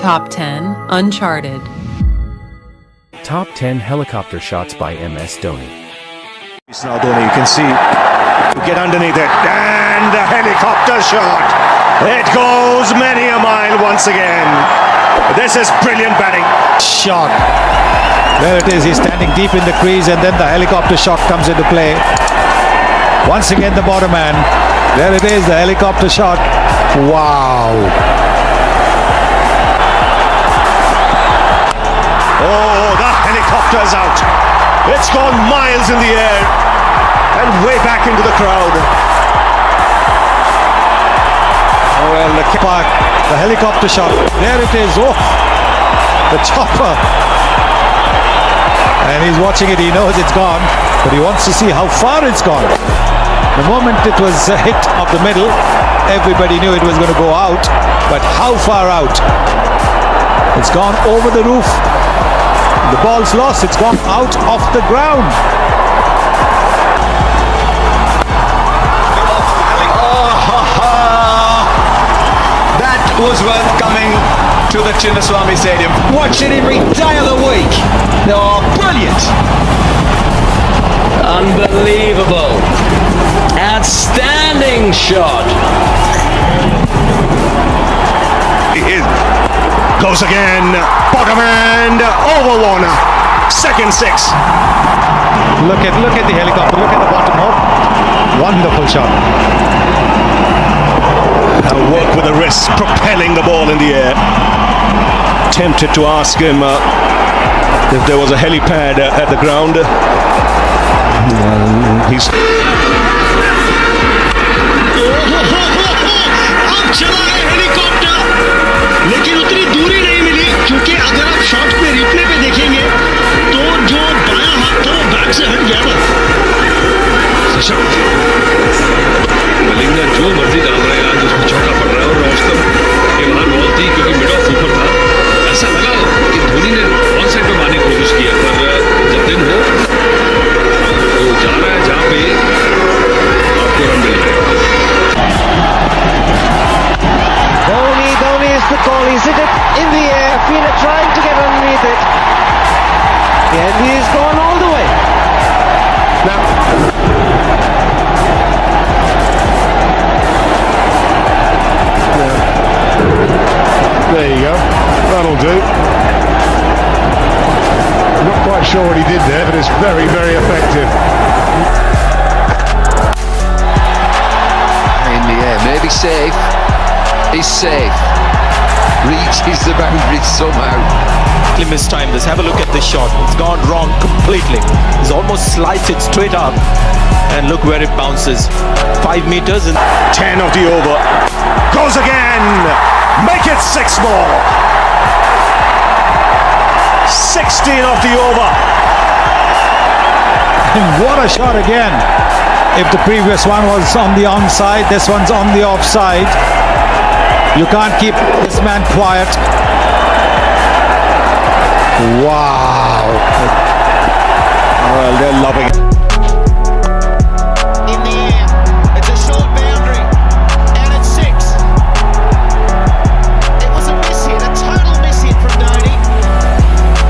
Top 10 Uncharted. Top 10 helicopter shots by MS Dhoni. Now Dhoni, you can see, get underneath it, and the helicopter shot. It goes many a mile once again. This is brilliant batting. Shot. There it is, he's standing deep in the crease and then the helicopter shot comes into play. Once again the bottom man. There it is, the helicopter shot. Wow. Oh, the helicopter's out. It's gone miles in the air and way back into the crowd. Oh well, the helicopter shot. There it is. Oh, the chopper. And he's watching it, he knows it's gone, but he wants to see how far it's gone. The moment it was hit of the middle, everybody knew it was going to go out, but how far out? It's gone over the roof. The ball's lost, it's gone out off the ground. That was worth coming to the Chinnaswamy Stadium. Watch it every day of the week. Oh, brilliant. Unbelievable. Outstanding shot. Goes again, bottom hand, over Warner, second six. Look at the helicopter, look at the bottom hole. Wonderful shot. Work with the wrist, propelling the ball in the air. Tempted to ask him if there was a helipad at the ground. He's... अब चला है helicopter, लेकिन उतनी दूरी नहीं मिली, क्योंकि अगर आप शॉट पे रिप्ले पे देखेंगे तो जो बायां हाथ था वो बैक से हट गया था। मलिंग ने जो मर्जी डाल रहा है आज उसमें चौका पड़ रहा है और रोस्टम के वहां बॉल थी क्योंकि मिड ऑफ ऊपर था। ऐसा लगा कि धोनी ने ऑन साइड पे मारने की कोशिश की है, पर जब दिन हो तो जा रहा है जहां पे आपको रन मिल जाएगा। Dhoni is the call. He's hit it in the air. Fila trying to get underneath it. And he's gone all the way. Now, there you go. That'll do. Not quite sure what he did there, but it's very, very effective. In the air, maybe safe. He's safe. Reaches the boundary somehow. Mistimed this. Have a look at this shot. It's gone wrong completely. He's almost sliced it straight up. And look where it bounces. 5 meters and 10 of the over. Goes again. Make it 6 more. 16 of the over. And what a shot again. If the previous one was on the onside, this one's on the offside. You can't keep this man quiet. Wow. Well, they're loving it. In the air, it's a short boundary, and it's 6. It was a miss hit, a total miss hit from Dhoni,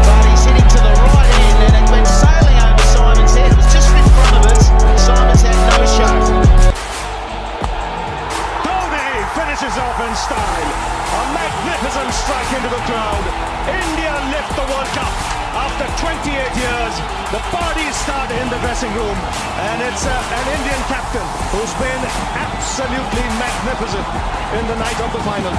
but he's hitting to the right end, and it went sailing over Simon's head. It was just in front of us. Simon's had no show. Dhoni finishes off in style. A magnificent strike into the crowd. India lift the World Cup. After 28 years, the parties start in the dressing room. And it's an Indian captain who's been absolutely magnificent in the night of the final.